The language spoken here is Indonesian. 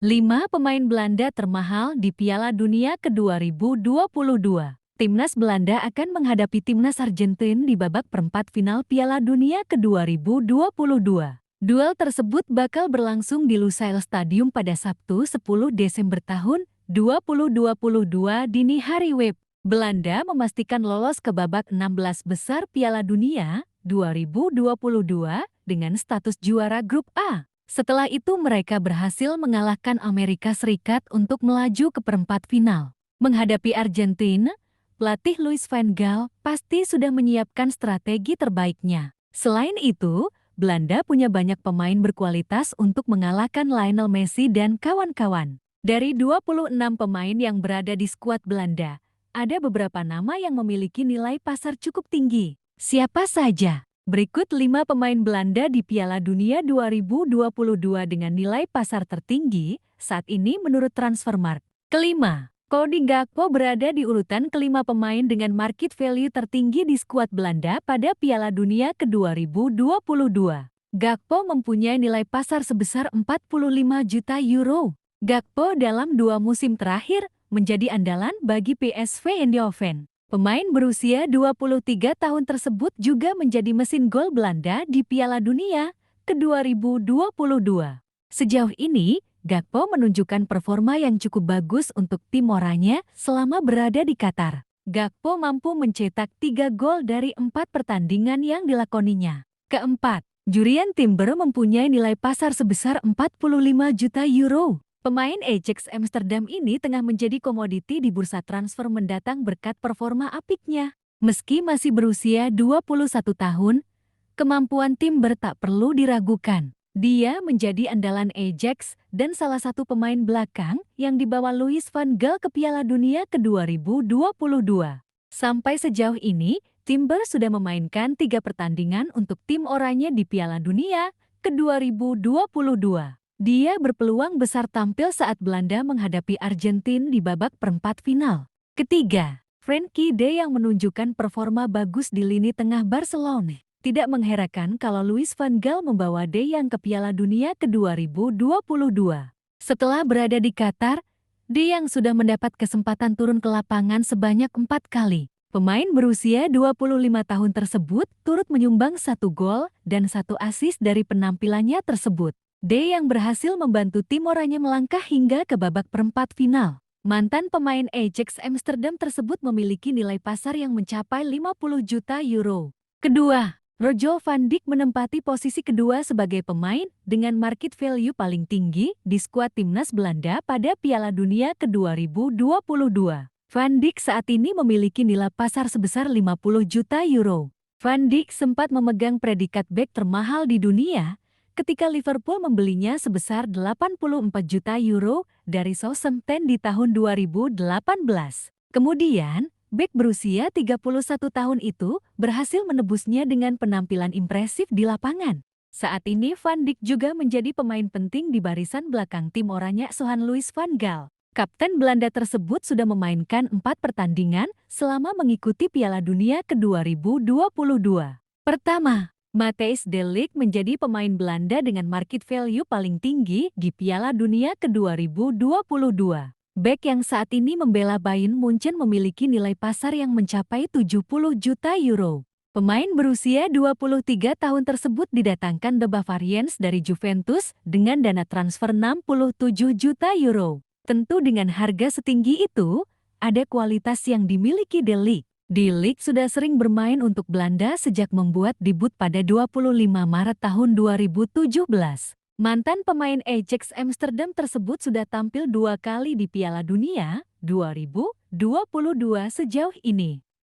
5 pemain Belanda termahal di Piala Dunia ke-2022. Timnas Belanda akan menghadapi Timnas Argentina di babak perempat final Piala Dunia ke-2022. Duel tersebut bakal berlangsung di Lusail Stadium pada Sabtu 10 Desember tahun 2022 dini hari WIB. Belanda memastikan lolos ke babak 16 besar Piala Dunia 2022 dengan status juara grup A. Setelah itu mereka berhasil mengalahkan Amerika Serikat untuk melaju ke perempat final. Menghadapi Argentina, pelatih Louis van Gaal pasti sudah menyiapkan strategi terbaiknya. Selain itu, Belanda punya banyak pemain berkualitas untuk mengalahkan Lionel Messi dan kawan-kawan. Dari 26 pemain yang berada di skuad Belanda, ada beberapa nama yang memiliki nilai pasar cukup tinggi. Siapa saja? Berikut 5 pemain Belanda di Piala Dunia 2022 dengan nilai pasar tertinggi saat ini menurut Transfermarkt. Kelima, Cody Gakpo berada di urutan kelima pemain dengan market value tertinggi di skuad Belanda pada Piala Dunia ke-2022. Gakpo mempunyai nilai pasar sebesar 45 juta euro. Gakpo dalam 2 musim terakhir menjadi andalan bagi PSV Eindhoven. Pemain berusia 23 tahun tersebut juga menjadi mesin gol Belanda di Piala Dunia ke-2022. Sejauh ini, Gakpo menunjukkan performa yang cukup bagus untuk tim oranye selama berada di Qatar. Gakpo mampu mencetak 3 gol dari 4 pertandingan yang dilakoninya. Keempat, Jurrien Timber mempunyai nilai pasar sebesar 45 juta euro. Pemain Ajax Amsterdam ini tengah menjadi komoditi di bursa transfer mendatang berkat performa apiknya. Meski masih berusia 21 tahun, kemampuan Timber tak perlu diragukan. Dia menjadi andalan Ajax dan salah satu pemain belakang yang dibawa Louis van Gaal ke Piala Dunia ke-2022. Sampai sejauh ini, Timber sudah memainkan 3 pertandingan untuk tim oranye di Piala Dunia ke-2022. Dia berpeluang besar tampil saat Belanda menghadapi Argentina di babak perempat final. Ketiga, Frenkie de Jong menunjukkan performa bagus di lini tengah Barcelona. Tidak mengherankan kalau Louis van Gaal membawa de Jong ke Piala Dunia ke-2022. Setelah berada di Qatar, de Jong sudah mendapat kesempatan turun ke lapangan sebanyak 4 kali. Pemain berusia 25 tahun tersebut turut menyumbang 1 gol dan 1 assist dari penampilannya tersebut. De Jong berhasil membantu tim oranye melangkah hingga ke babak perempat final. Mantan pemain Ajax Amsterdam tersebut memiliki nilai pasar yang mencapai 50 juta euro. Kedua, Virgil van Dijk menempati posisi kedua sebagai pemain dengan market value paling tinggi di skuad timnas Belanda pada Piala Dunia ke-2022. Van Dijk saat ini memiliki nilai pasar sebesar 50 juta euro. Van Dijk sempat memegang predikat bek termahal di dunia ketika Liverpool membelinya sebesar 84 juta euro dari Southampton di tahun 2018. Kemudian, bek berusia 31 tahun itu berhasil menebusnya dengan penampilan impresif di lapangan. Saat ini Van Dijk juga menjadi pemain penting di barisan belakang tim oranye asuhan Louis van Gaal. Kapten Belanda tersebut sudah memainkan 4 pertandingan selama mengikuti Piala Dunia ke-2022. Pertama, Matthijs de Ligt menjadi pemain Belanda dengan market value paling tinggi di Piala Dunia ke-2022. Bek yang saat ini membela Bayern Munchen memiliki nilai pasar yang mencapai 70 juta euro. Pemain berusia 23 tahun tersebut didatangkan The Bavarians dari Juventus dengan dana transfer 67 juta euro. Tentu dengan harga setinggi itu, ada kualitas yang dimiliki de Ligt. De Ligt sudah sering bermain untuk Belanda sejak membuat debut pada 25 Maret tahun 2017. Mantan pemain Ajax Amsterdam tersebut sudah tampil 2 kali di Piala Dunia 2022 sejauh ini.